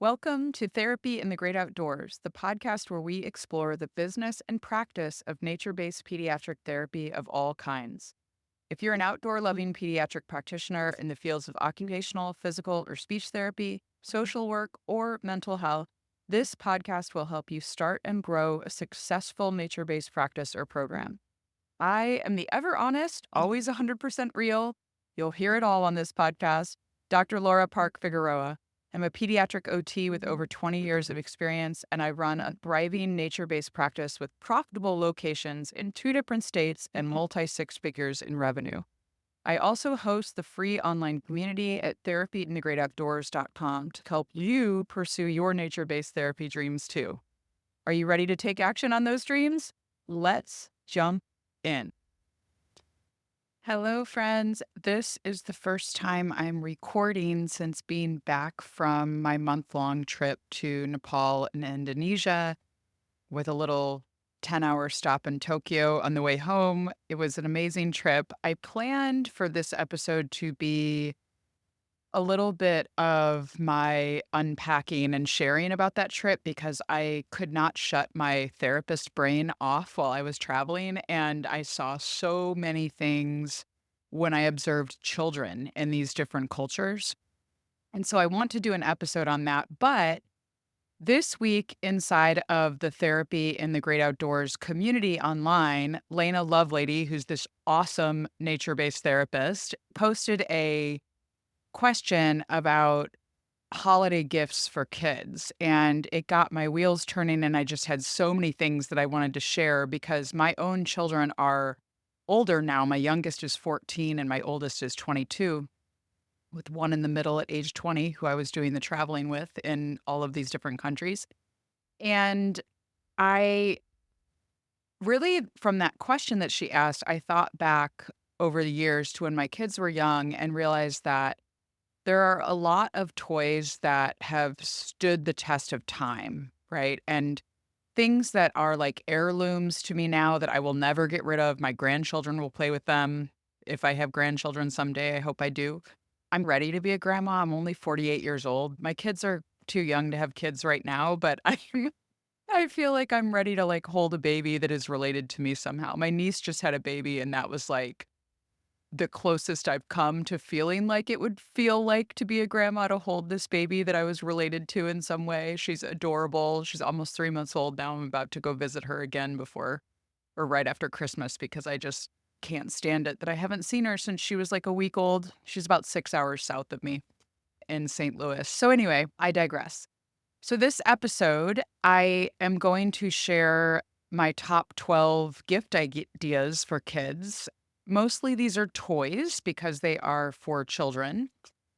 Welcome to Therapy in the Great Outdoors, the podcast where we explore the business and practice of nature based pediatric therapy of all kinds. If you're an outdoor loving pediatric practitioner in the fields of occupational, physical, or speech therapy, social work, or mental health, this podcast will help you start and grow a successful nature based practice or program. I am the ever honest, always 100% real. You'll hear it all on this podcast. Dr. Laura Park Figueroa. I'm a pediatric OT with over 20 years of experience, and I run a thriving nature based practice with profitable locations in 2 different states and multi six figures in revenue. I also host the free online community at therapyinthegreatoutdoors.com to help you pursue your nature based therapy dreams too. Are you ready to take action on those dreams? Let's jump in. Hello, friends. This is the first time I'm recording since being back from my month-long trip to Nepal and Indonesia with a little 10-hour stop in Tokyo on the way home. It was an amazing trip. I planned for this episode to be a little bit of my unpacking and sharing about that trip because I could not shut my therapist brain off while I was traveling. And I saw so many things when I observed children in these different cultures. And so I want to do an episode on that. But this week, inside of the Therapy in the Great Outdoors community online, Lena Lovelady, who's this awesome nature based therapist, posted a question about holiday gifts for kids. And it got my wheels turning. And I just had so many things that I wanted to share because my own children are older now. My youngest is 14 and my oldest is 22, with one in the middle at age 20, who I was doing the traveling with in all of these different countries. And I really, from that question that she asked, I thought back over the years to when my kids were young and realized that there are a lot of toys that have stood the test of time, right? And things that are like heirlooms to me now that I will never get rid of. My grandchildren will play with them. If I have grandchildren someday, I hope I do. I'm ready to be a grandma. I'm only 48 years old. My kids are too young to have kids right now, but I feel like I'm ready to like hold a baby that is related to me somehow. My niece just had a baby and that was like the closest I've come to feeling like it would feel like to be a grandma, to hold this baby that I was related to in some way. She's adorable. She's almost 3 months old now. I'm about to go visit her again before or right after Christmas because I just can't stand it that I haven't seen her since she was like a week old. She's about 6 hours south of me in St. Louis. So, anyway, I digress. So, this episode, I am going to share my top 12 gift ideas for kids. Mostly these are toys because they are for children,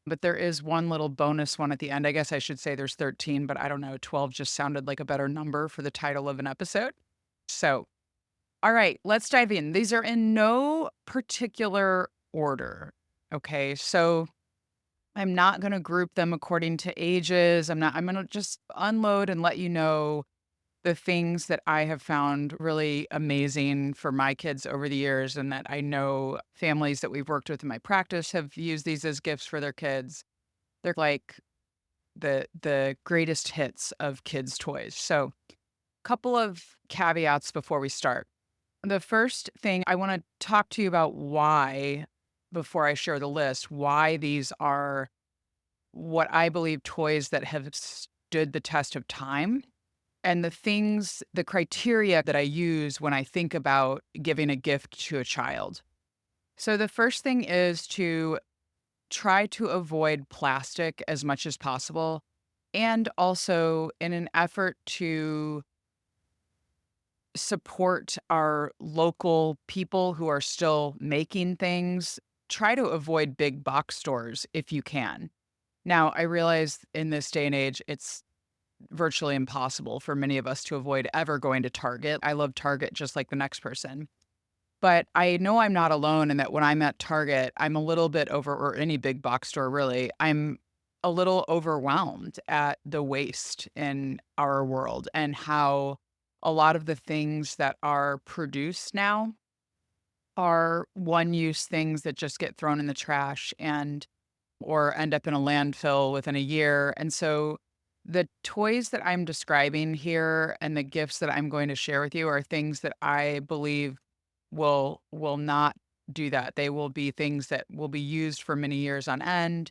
but there is one little bonus one at the end. I guess I should say there's 13, but I don't know. 12 just sounded like a better number for the title of an episode. So, all right, let's dive in. These are in no particular order. Okay. So, I'm not going to group them according to ages. I'm going to just unload and let you know the things that I have found really amazing for my kids over the years, and that I know families that we've worked with in my practice have used these as gifts for their kids. They're like the greatest hits of kids' toys. So, couple of caveats before we start. The first thing I want to talk to you about why, before I share the list, why these are what I believe toys that have stood the test of time and the things, the criteria that I use when I think about giving a gift to a child. So the first thing is to try to avoid plastic as much as possible. And also, in an effort to support our local people who are still making things, try to avoid big box stores if you can. Now, I realize in this day and age, it's virtually impossible for many of us to avoid ever going to Target. I love Target just like the next person. But I know I'm not alone in that when I'm at Target, I'm a little bit or any big box store really, I'm a little overwhelmed at the waste in our world and how a lot of the things that are produced now are one use things that just get thrown in the trash and or end up in a landfill within a year. And so The toys that I'm describing here and the gifts that I'm going to share with you are things that I believe will not do that. They will be things that will be used for many years on end,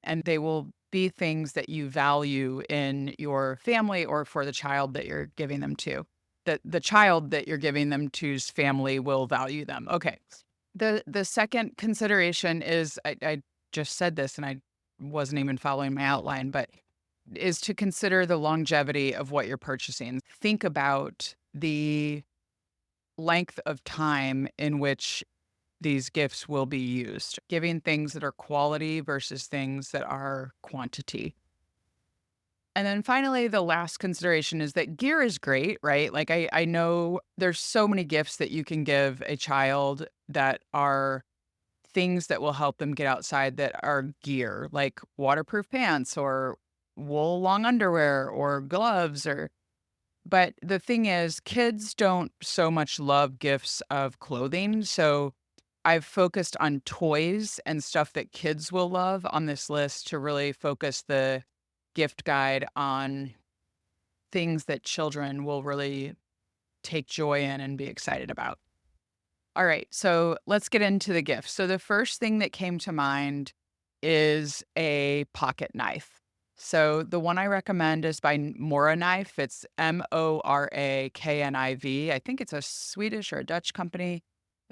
and they will be things that you value in your family or for the child that you're giving them to. That the child that you're giving them to's family will value them. Okay. The second consideration is I just said this and I wasn't even following my outline, but is to consider the longevity of what you're purchasing. Think about the length of time in which these gifts will be used, giving things that are quality versus things that are quantity. And then finally, the last consideration is that gear is great, right? Like I know there's so many gifts that you can give a child that are things that will help them get outside that are gear, like waterproof pants or wool long underwear or gloves or but the thing is kids don't so much love gifts of clothing. So I've focused on toys and stuff that kids will love on this list to really focus the gift guide on things that children will really take joy in and be excited about. All right, so let's get into the gifts. So the first thing that came to mind is a pocket knife. So the one I recommend is by Mora Knife. It's Morakniv. I think it's a Swedish or a Dutch company.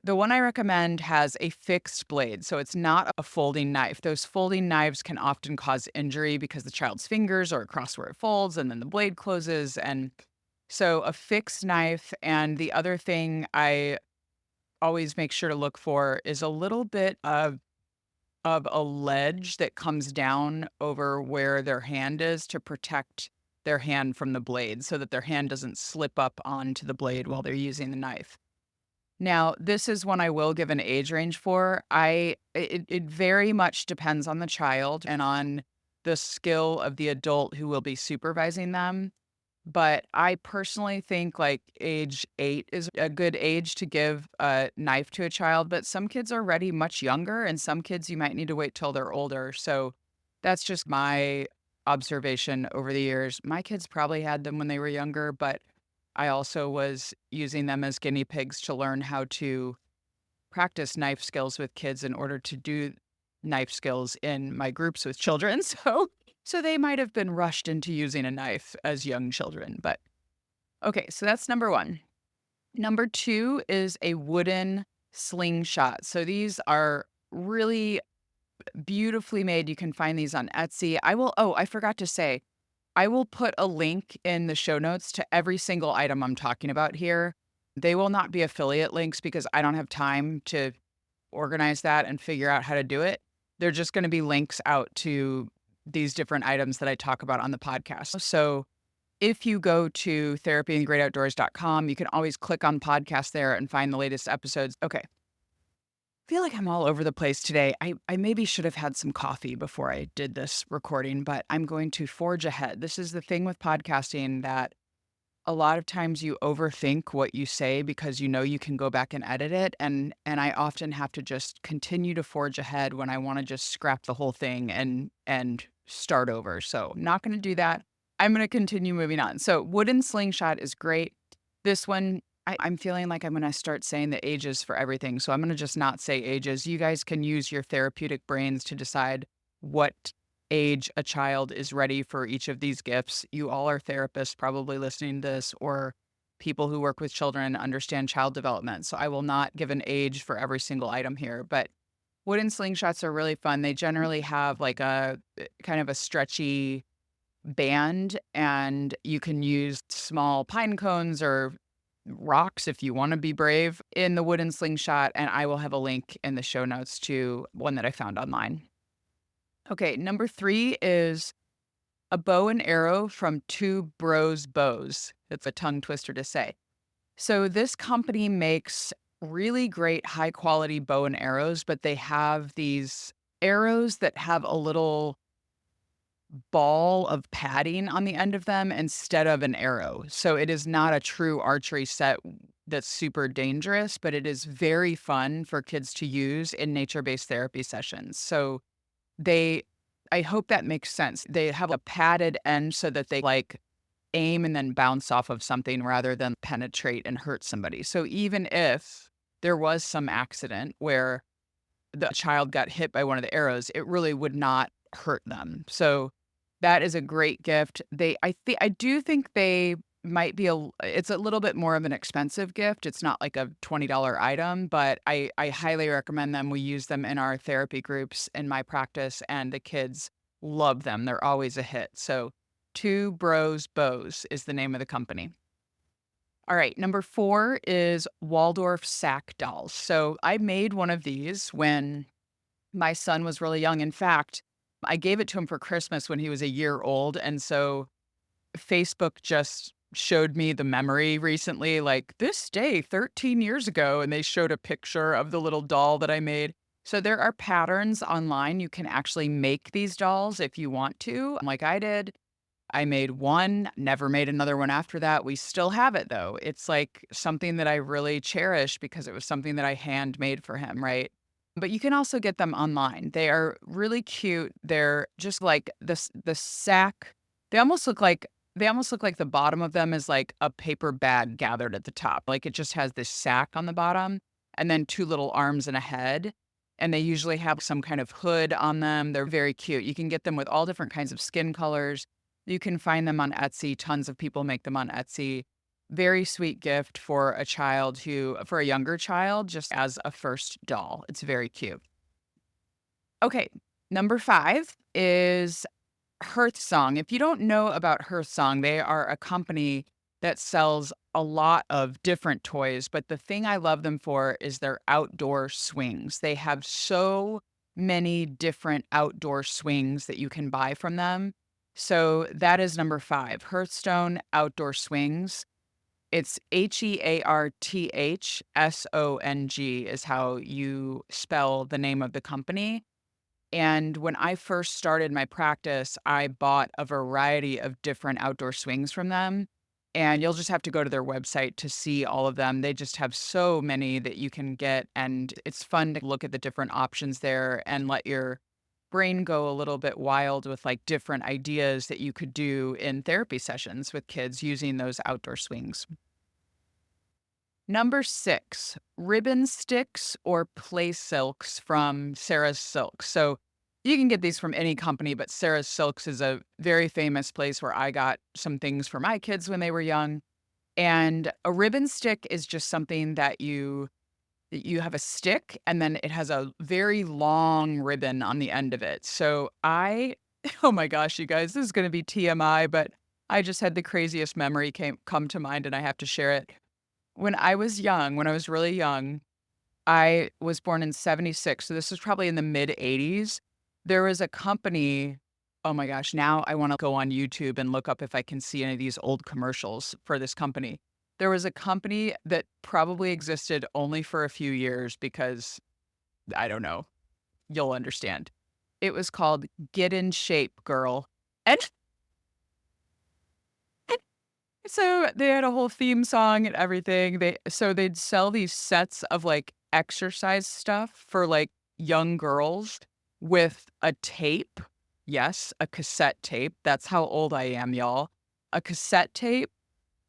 The one I recommend has a fixed blade, so it's not a folding knife. Those folding knives can often cause injury because the child's fingers are across where it folds and then the blade closes. And so a fixed knife. And the other thing I always make sure to look for is a little bit of a ledge that comes down over where their hand is to protect their hand from the blade so that their hand doesn't slip up onto the blade while they're using the knife. Now, this is one I will give an age range for. It very much depends on the child and on the skill of the adult who will be supervising them. But I personally think like age 8 is a good age to give a knife to a child, but some kids are ready much younger, and some kids you might need to wait till they're older. So that's just my observation over the years. My kids probably had them when they were younger, but I also was using them as guinea pigs to learn how to practice knife skills with kids in order to do knife skills in my groups with children. So they might have been rushed into using a knife as young children, but okay, so that's number 1. Number 2 is a wooden slingshot. So these are really beautifully made. You can find these on Etsy. I forgot to say, I will put a link in the show notes to every single item I'm talking about here. They will not be affiliate links because I don't have time to organize that and figure out how to do it. They're just going to be links out to these different items that I talk about on the podcast. So if you go to therapyandthegreatoutdoors.com, you can always click on podcast there and find the latest episodes. Okay. I feel like I'm all over the place today. I maybe should have had some coffee before I did this recording, but I'm going to forge ahead. This is the thing with podcasting that a lot of times you overthink what you say because you know you can go back and edit it, and I often have to just continue to forge ahead when I wanna just scrap the whole thing and start over, so not gonna do that. I'm gonna continue moving on. So wooden slingshot is great. This one, I'm feeling like I'm gonna start saying the ages for everything, so I'm gonna just not say ages. You guys can use your therapeutic brains to decide what age a child is ready for each of these gifts. You all are therapists probably listening to this, or people who work with children understand child development. So I will not give an age for every single item here, but wooden slingshots are really fun. They generally have like a kind of a stretchy band, and you can use small pine cones or rocks if you want to be brave in the wooden slingshot. And I will have a link in the show notes to one that I found online. Okay, number 3 is a bow and arrow from Two Bros Bows. It's a tongue twister to say. So this company makes really great high quality bow and arrows, but they have these arrows that have a little ball of padding on the end of them instead of an arrow. So it is not a true archery set that's super dangerous, but it is very fun for kids to use in nature-based therapy sessions. So they I hope that makes sense. They have a padded end so that they like aim and then bounce off of something rather than penetrate and hurt somebody. So even if there was some accident where the child got hit by one of the arrows, it really would not hurt them. So that is a great gift. I do think they might be it's a little bit more of an expensive gift. It's not like a $20 item, but I highly recommend them. We use them in our therapy groups in my practice, and the kids love them. They're always a hit. So Two Bros Bows is the name of the company. All right, number 4 is Waldorf sack dolls. So I made one of these when my son was really young. In fact, I gave it to him for Christmas when he was a year old, and so Facebook just showed me the memory recently, like, "This day 13 years ago," and they showed a picture of the little doll that I made. So there are patterns online. You can actually make these dolls if you want to, like I did. I made one, never made another one after that. We still have it though. It's like something that I really cherish because it was something that I handmade for him, right? But you can also get them online. They are really cute. They're just like the sack. They almost look like they almost look like the bottom of them is like a paper bag gathered at the top. Like it just has this sack on the bottom and then two little arms and a head. And they usually have some kind of hood on them. They're very cute. You can get them with all different kinds of skin colors. You can find them on Etsy. Tons of people make them on Etsy. Very sweet gift for for a younger child, just as a first doll. It's very cute. Okay, number 5 is Hearthsong. If you don't know about Hearthsong, they are a company that sells a lot of different toys, but the thing I love them for is their outdoor swings. They have so many different outdoor swings that you can buy from them. So that is number 5, Hearthstone Outdoor Swings. It's Hearthsong is how you spell the name of the company. And when I first started my practice, I bought a variety of different outdoor swings from them. And you'll just have to go to their website to see all of them. They just have so many that you can get. And it's fun to look at the different options there and let your brain go a little bit wild with like different ideas that you could do in therapy sessions with kids using those outdoor swings. Number 6, ribbon sticks or play silks from Sarah's Silks. So you can get these from any company, but Sarah's Silks is a very famous place where I got some things for my kids when they were young. And a ribbon stick is just something that you have a stick and then it has a very long ribbon on the end of it. So oh my gosh, you guys, this is going to be TMI, but I just had the craziest memory come to mind and I have to share it. When I was young, when I was really young, I was born in 76, so this was probably in the mid-80s. There was a company. Oh my gosh, now I wanna go on YouTube and look up if I can see any of these old commercials for this company. There was a company that probably existed only for a few years because, I don't know, you'll understand. It was called Get in Shape, Girl. And so they had a whole theme song and everything. They'd sell these sets of like exercise stuff for like young girls with a tape. Yes, a cassette tape. That's how old I am, y'all. A cassette tape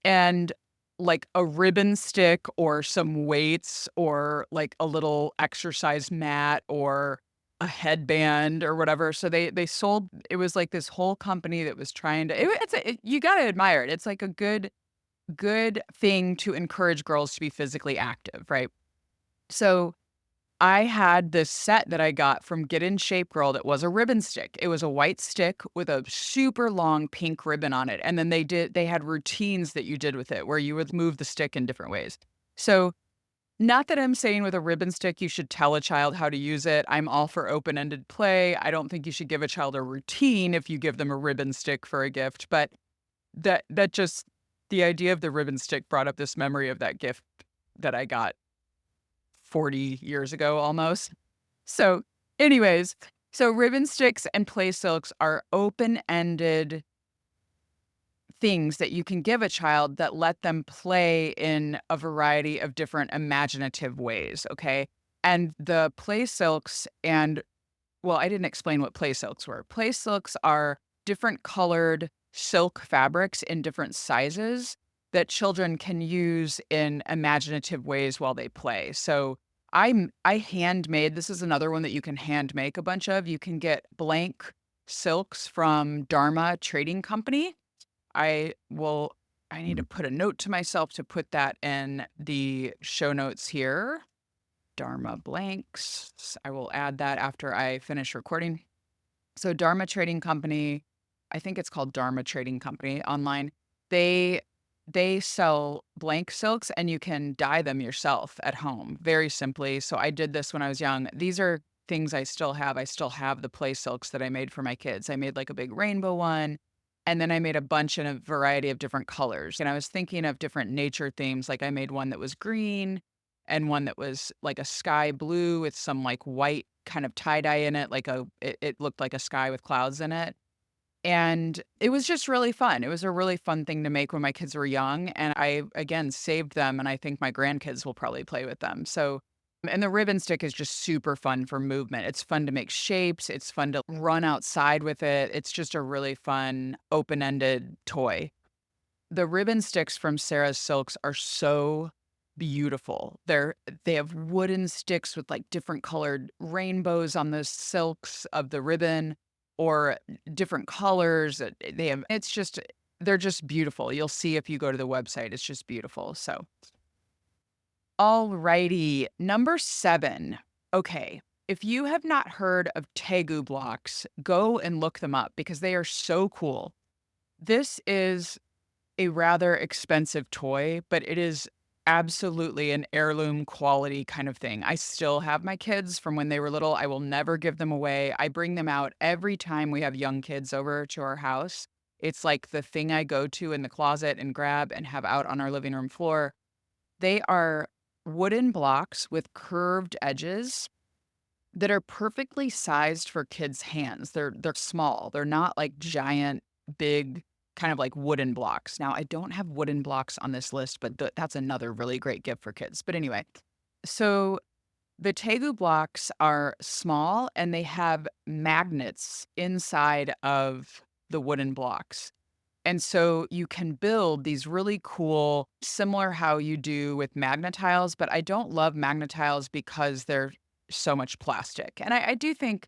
and like a ribbon stick or some weights or like a little exercise mat or a headband or whatever. So they sold it was like this whole company that was trying to you got to admire it. It's like a good thing to encourage girls to be physically active, right? So I had this set that I got from Get in Shape Girl that was a ribbon stick. It was a white stick with a super long pink ribbon on it. And then they had routines that you did with it where you would move the stick in different ways. So not that I'm saying with a ribbon stick you should tell a child how to use it. I'm all for open-ended play. I don't think you should give a child a routine if you give them a ribbon stick for a gift, but that just the idea of the ribbon stick brought up this memory of that gift that I got 40 years ago almost. So, anyways, so ribbon sticks and play silks are open-ended things that you can give a child that let them play in a variety of different imaginative ways, okay? And the play silks and well, I didn't explain what play silks were. Play silks are different colored silk fabrics in different sizes that children can use in imaginative ways while they play. So I handmade, this is another one that you can hand make a bunch of. You can get blank silks from Dharma Trading Company. I will I need to put a note to myself to put that in the show notes here. Dharma blanks. I will add that after I finish recording. So Dharma Trading Company, I think it's called Dharma Trading Company online. They they sell blank silks and you can dye them yourself at home very simply. So I did this when I was young. These are things I still have. I still have the play silks that I made for my kids. I made like a big rainbow one. And then I made a bunch in a variety of different colors. And I was thinking of different nature themes. Like I made one that was green and one that was like a sky blue with some like white kind of tie dye in it. It looked like a sky with clouds in it. And it was just really fun. It was a really fun thing to make when my kids were young, and I, again, saved them, and I think my grandkids will probably play with them. So and the ribbon stick is just super fun for movement. It's fun to make shapes, it's fun to run outside with it. It's just a really fun open-ended toy. The ribbon sticks from Sarah's Silks are so beautiful. They have wooden sticks with, like, different colored rainbows on the silks of the ribbon or different colors. They have it's just they're just beautiful. You'll see if you go to the website, it's just beautiful. So, alrighty, number 7. Okay, if you have not heard of Tegu blocks, go and look them up because they are so cool. This is a rather expensive toy, but it is absolutely an heirloom quality kind of thing. I still have my kids from when they were little. I will never give them away. I bring them out every time we have young kids over to our house. It's like the thing I go to in the closet and grab and have out on our living room floor. They are wooden blocks with curved edges that are perfectly sized for kids' hands. They're small. They're not like giant, big, kind of like wooden blocks. Now, I don't have wooden blocks on this list, but that's another really great gift for kids. But anyway, so the Tegu blocks are small and they have magnets inside of the wooden blocks. And so you can build these really cool, similar how you do with magnetiles, but I don't love magnetiles because they're so much plastic. And I do think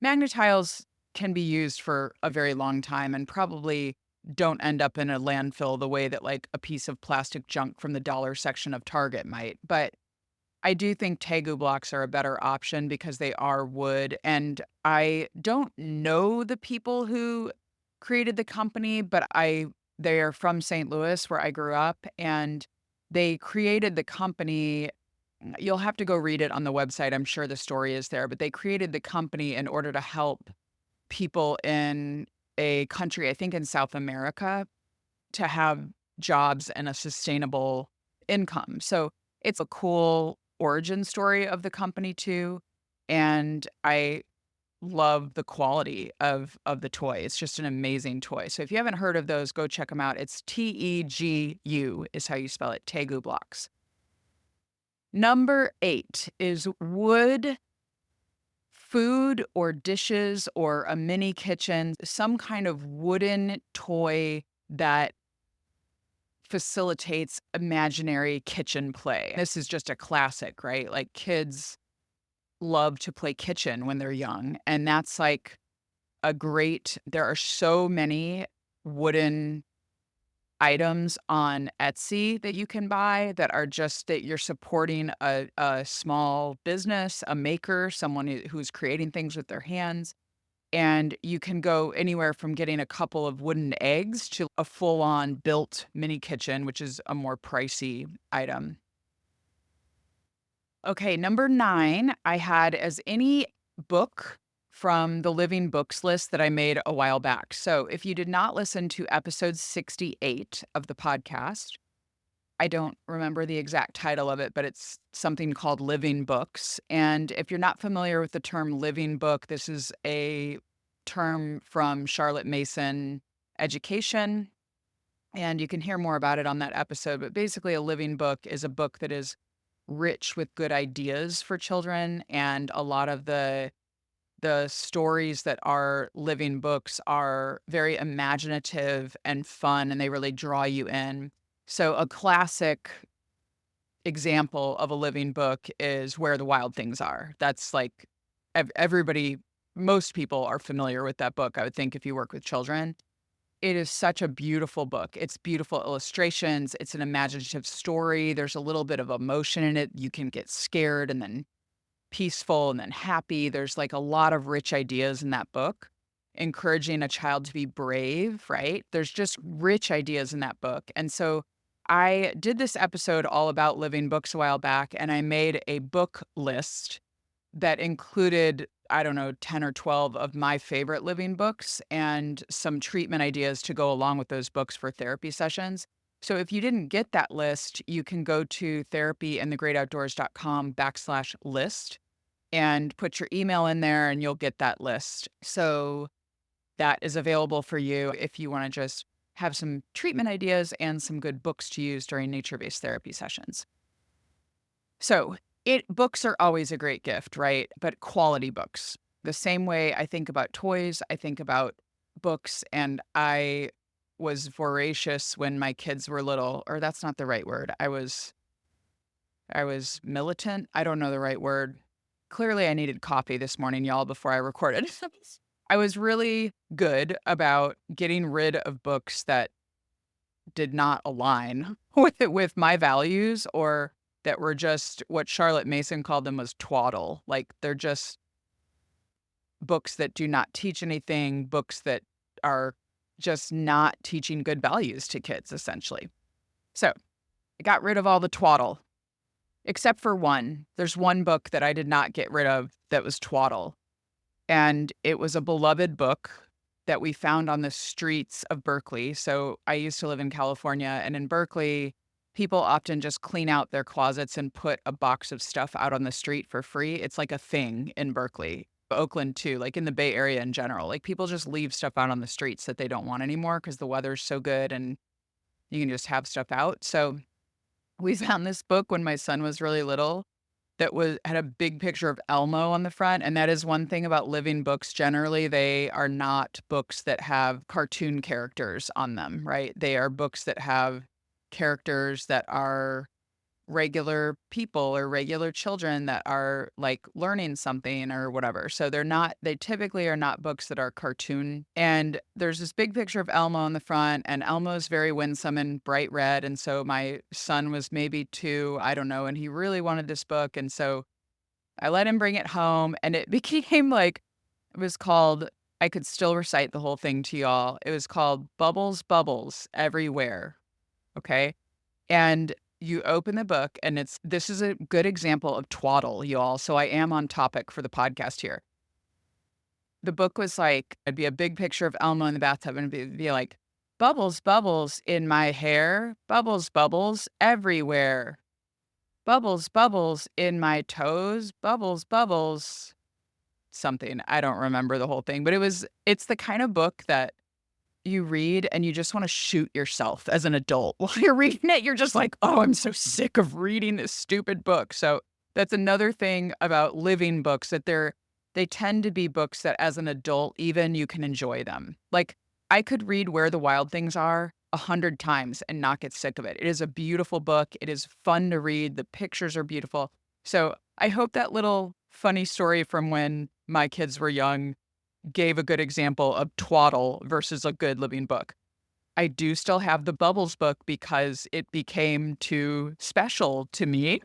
magnetiles can be used for a very long time and probably don't end up in a landfill the way that like a piece of plastic junk from the dollar section of Target might. But I do think Tegu blocks are a better option because they are wood. And I don't know the people who created the company, but they are from St. Louis where I grew up, and they created the company. You'll have to go read it on the website. I'm sure the story is there, but they created the company in order to help people in a country, I think in South America, to have jobs and a sustainable income. So it's a cool origin story of the company too. And I love the quality of the toy. It's just an amazing toy. So if you haven't heard of those, go check them out. It's Tegu is how you spell it, Tegu blocks. Number 8 is wood, food or dishes or a mini kitchen, some kind of wooden toy that facilitates imaginary kitchen play. This is just a classic, right? Like kids love to play kitchen when they're young. And that's like there are so many wooden items on Etsy that you can buy that are just that you're supporting a small business, a maker, someone who's creating things with their hands. And you can go anywhere from getting a couple of wooden eggs to a full-on built mini kitchen, which is a more pricey item. Okay, number 9, I had as any book from the Living Books list that I made a while back. So if you did not listen to episode 68 of the podcast, I don't remember the exact title of it, but it's something called Living Books. And if you're not familiar with the term living book, this is a term from Charlotte Mason Education. And you can hear more about it on that episode. But basically, a living book is a book that is rich with good ideas for children. And a lot of the the stories that are living books are very imaginative and fun, and they really draw you in. So a classic example of a living book is Where the Wild Things Are. That's like everybody, most people are familiar with that book, I would think, if you work with children. It is such a beautiful book. It's beautiful illustrations. It's an imaginative story. There's a little bit of emotion in it. You can get scared and then peaceful and then happy. There's like a lot of rich ideas in that book, encouraging a child to be brave, right? There's just rich ideas in that book. And so I did this episode all about living books a while back, and I made a book list that included, I don't know, 10 or 12 of my favorite living books and some treatment ideas to go along with those books for therapy sessions. So if you didn't get that list, you can go to therapyandthegreatoutdoors.com/list and put your email in there and you'll get that list. So that is available for you if you want to just have some treatment ideas and some good books to use during nature-based therapy sessions. So books are always a great gift, right? But quality books. The same way I think about toys, I think about books, and I was voracious when my kids were little, or that's not the right word. I was militant. I don't know the right word. Clearly, I needed coffee this morning, y'all, before I recorded. I was really good about getting rid of books that did not align with my values, or that were just what Charlotte Mason called them was twaddle. Like they're just books that do not teach anything, books that are just not teaching good values to kids, essentially. So I got rid of all the twaddle, except for one. There's one book that I did not get rid of that was twaddle. And it was a beloved book that we found on the streets of Berkeley. So I used to live in California, and in Berkeley, people often just clean out their closets and put a box of stuff out on the street for free. It's like a thing in Berkeley, Oakland too, like in the Bay Area in general. Like people just leave stuff out on the streets that they don't want anymore because the weather's so good and you can just have stuff out. So we found this book when my son was really little that had a big picture of Elmo on the front, and that is one thing about living books. Generally, they are not books that have cartoon characters on them, right? They are books that have characters that are regular people or regular children that are like learning something or whatever. So they typically are not books that are cartoon. And there's this big picture of Elmo on the front, and Elmo's very winsome and bright red. And so my son was maybe 2, I don't know, and he really wanted this book. And so I let him bring it home, and it became like, it was called, I could still recite the whole thing to y'all. It was called Bubbles, Bubbles Everywhere. Okay. And you open the book, and this is a good example of twaddle, y'all. So I am on topic for the podcast here. The book was like, it'd be a big picture of Elmo in the bathtub, and it'd be like, bubbles, bubbles in my hair, bubbles, bubbles everywhere, bubbles, bubbles in my toes, bubbles, bubbles, something. I don't remember the whole thing, but it's the kind of book that you read and you just want to shoot yourself as an adult. While you're reading it, you're just like, oh, I'm so sick of reading this stupid book. So that's another thing about living books, that they tend to be books that as an adult, even you can enjoy them. Like I could read Where the Wild Things Are 100 times and not get sick of it. It is a beautiful book. It is fun to read. The pictures are beautiful. So I hope that little funny story from when my kids were young gave a good example of twaddle versus a good living book. I do still have the Bubbles book because it became too special to me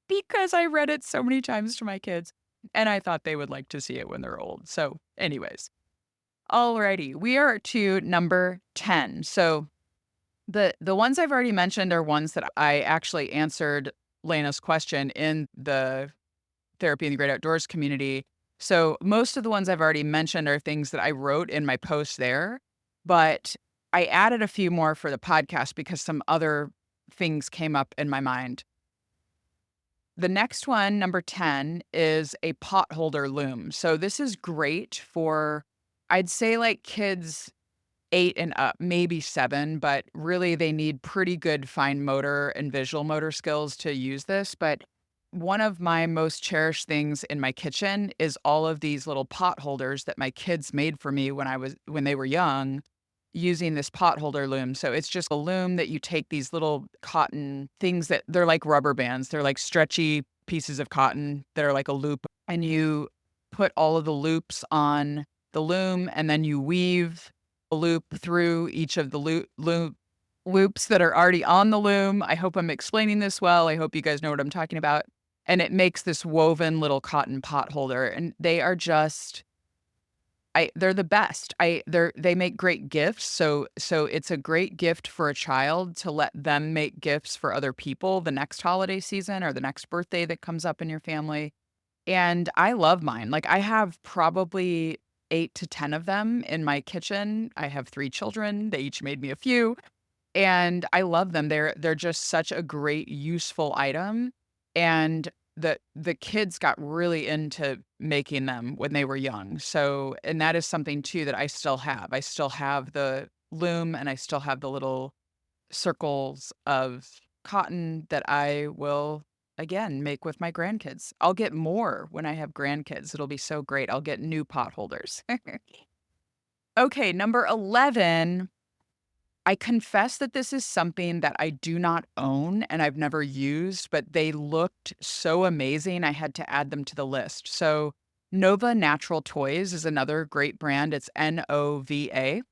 because I read it so many times to my kids, and I thought they would like to see it when they're old. So anyways, alrighty, we are to number 10. So the ones I've already mentioned are ones that I actually answered Lena's question in the Therapy in the Great Outdoors community. So most of the ones I've already mentioned are things that I wrote in my post there, but I added a few more for the podcast because some other things came up in my mind. The next one, number 10, is a pot holder loom. So this is great for, I'd say like kids 8 and up, maybe 7, but really they need pretty good fine motor and visual motor skills to use this. But one of my most cherished things in my kitchen is all of these little pot holders that my kids made for me when they were young using this pot holder loom. So it's just a loom that you take these little cotton things that they're like rubber bands. They're like stretchy pieces of cotton that are like a loop, and you put all of the loops on the loom, and then you weave a loop through each of the loops that are already on the loom. I hope I'm explaining this well. I hope you guys know what I'm talking about. And it makes this woven little cotton pot holder, and they are just they're the best. They make great gifts. So it's a great gift for a child to let them make gifts for other people the next holiday season or the next birthday that comes up in your family. And I love mine. Like, I have probably 8 to 10 of them in my kitchen. I have 3 children. They each made me a few, and I love them. They're just such a great useful item, and the kids got really into making them when they were young. So, and that is something too that I still have. I still have the loom, and I still have the little circles of cotton that I will again make with my grandkids. I'll get more when I have grandkids. It'll be so great. I'll get new pot holders. Okay, number 11. I confess that this is something that I do not own and I've never used, but they looked so amazing, I had to add them to the list. So, Nova Natural Toys is another great brand. It's Nova.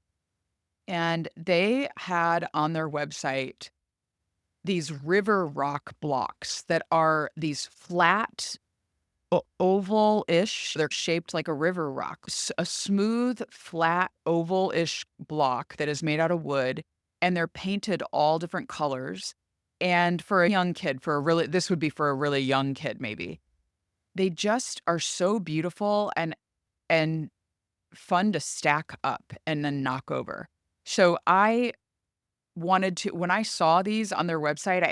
And they had on their website these river rock blocks that are these flat, oval-ish. They're shaped like a river rock. A smooth, flat, oval-ish block that is made out of wood, and they're painted all different colors. And for a young kid, this would be for a really young kid maybe. They just are so beautiful and fun to stack up and then knock over. So I wanted to when I saw these on their website,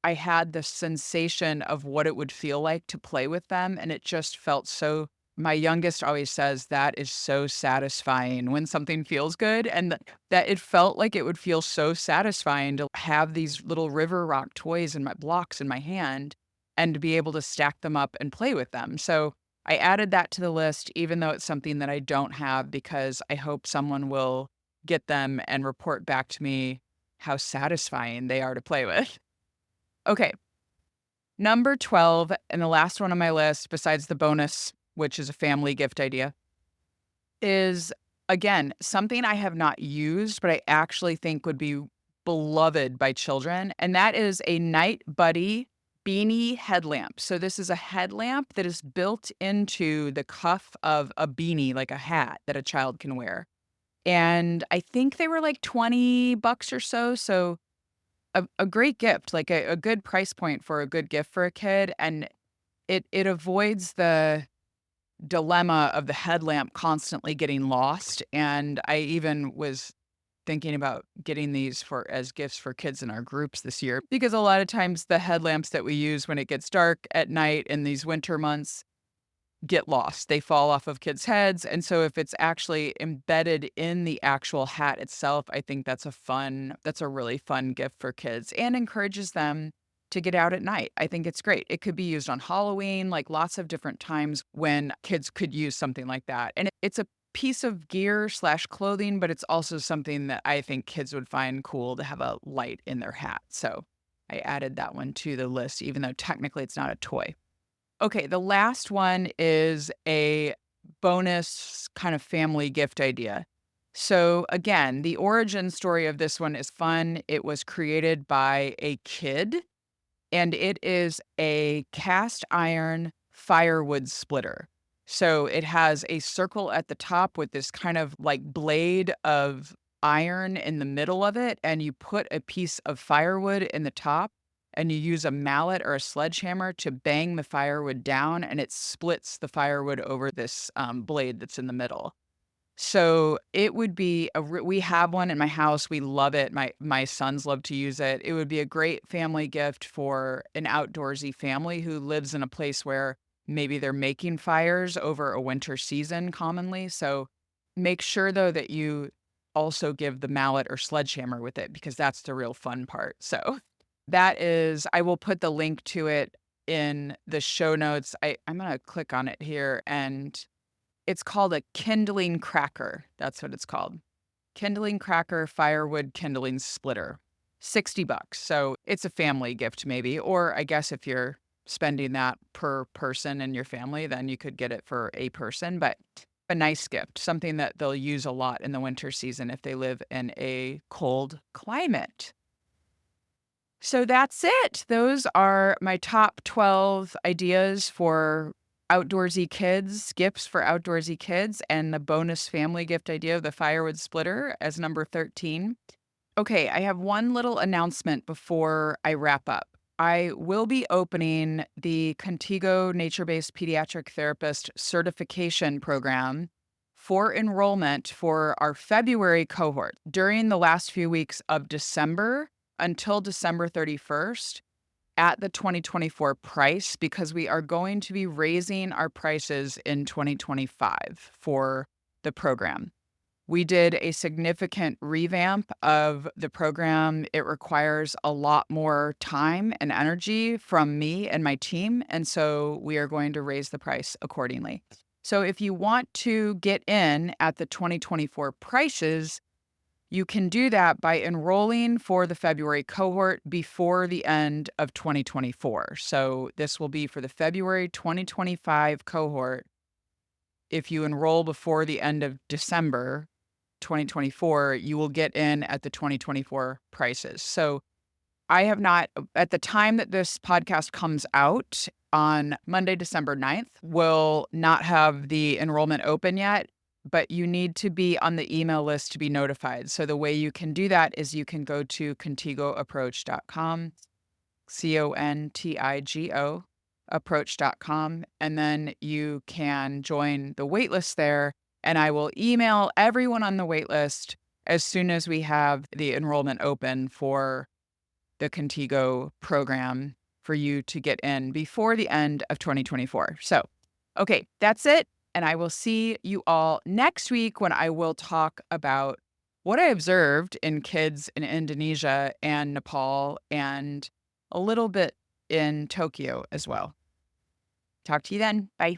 I had the sensation of what it would feel like to play with them, and it just felt so my youngest always says that is so satisfying when something feels good, and that it felt like it would feel so satisfying to have these little river rock toys in my blocks in my hand and to be able to stack them up and play with them. So I added that to the list, even though it's something that I don't have, because I hope someone will get them and report back to me how satisfying they are to play with. Okay, number 12, and the last one on my list, besides the bonus, which is a family gift idea, is again something I have not used, but I actually think would be beloved by children. And that is a Night Buddy beanie headlamp. So, this is a headlamp that is built into the cuff of a beanie, like a hat that a child can wear. And I think they were like $20 or so. So, a great gift, like a good price point for a good gift for a kid, and it avoids the dilemma of the headlamp constantly getting lost, and I even was thinking about getting these for as gifts for kids in our groups this year, because a lot of times the headlamps that we use when it gets dark at night in these winter months get lost. They fall off of kids' heads, and so if it's actually embedded in the actual hat itself, I think that's a really fun gift for kids and encourages them to get out at night. I think it's great. It could be used on Halloween, like lots of different times when kids could use something like that. And it's a piece of gear/clothing, but it's also something that I think kids would find cool to have a light in their hat. So I added that one to the list, even though technically it's not a toy. Okay, the last one is a bonus kind of family gift idea. So, again, the origin story of this one is fun. It was created by a kid, and it is a cast iron firewood splitter. So, it has a circle at the top with this kind of like blade of iron in the middle of it, and you put a piece of firewood in the top, and you use a mallet or a sledgehammer to bang the firewood down, and it splits the firewood over this blade that's in the middle. So it would be we have one in my house. We love it. My sons love to use it. It would be a great family gift for an outdoorsy family who lives in a place where maybe they're making fires over a winter season commonly. So make sure though that you also give the mallet or sledgehammer with it, because that's the real fun part. So That is I will put the link to it in the show notes. I'm gonna click on it here, and it's called a kindling cracker. That's what it's called. Kindling cracker firewood kindling splitter. $60. So it's a family gift maybe, or I guess if you're spending that per person in your family, then you could get it for a person, but a nice gift, something that they'll use a lot in the winter season if they live in a cold climate. So that's it. Those are my top 12 ideas for outdoorsy kids, gifts for outdoorsy kids, and the bonus family gift idea of the firewood splitter as number 13. Okay, I have one little announcement before I wrap up. I will be opening the ConTiGO Nature-Based Pediatric Therapist Certification Program for enrollment for our February cohort during the last few weeks of December until December 31st at the 2024 price, because we are going to be raising our prices in 2025 for the program. We did a significant revamp of the program. It requires a lot more time and energy from me and my team, and so we are going to raise the price accordingly. So if you want to get in at the 2024 prices, you can do that by enrolling for the February cohort before the end of 2024. So this will be for the February 2025 cohort. If you enroll before the end of December 2024, you will get in at the 2024 prices. So I have not, at the time that this podcast comes out on Monday, December 9th, will not have the enrollment open yet, but you need to be on the email list to be notified. So the way you can do that is you can go to contigoapproach.com, CONTIGO approach.com, and then you can join the waitlist there. And I will email everyone on the waitlist as soon as we have the enrollment open for the ConTiGO program for you to get in before the end of 2024. So, okay, that's it. And I will see you all next week when I will talk about what I observed in kids in Indonesia and Nepal and a little bit in Tokyo as well. Talk to you then. Bye.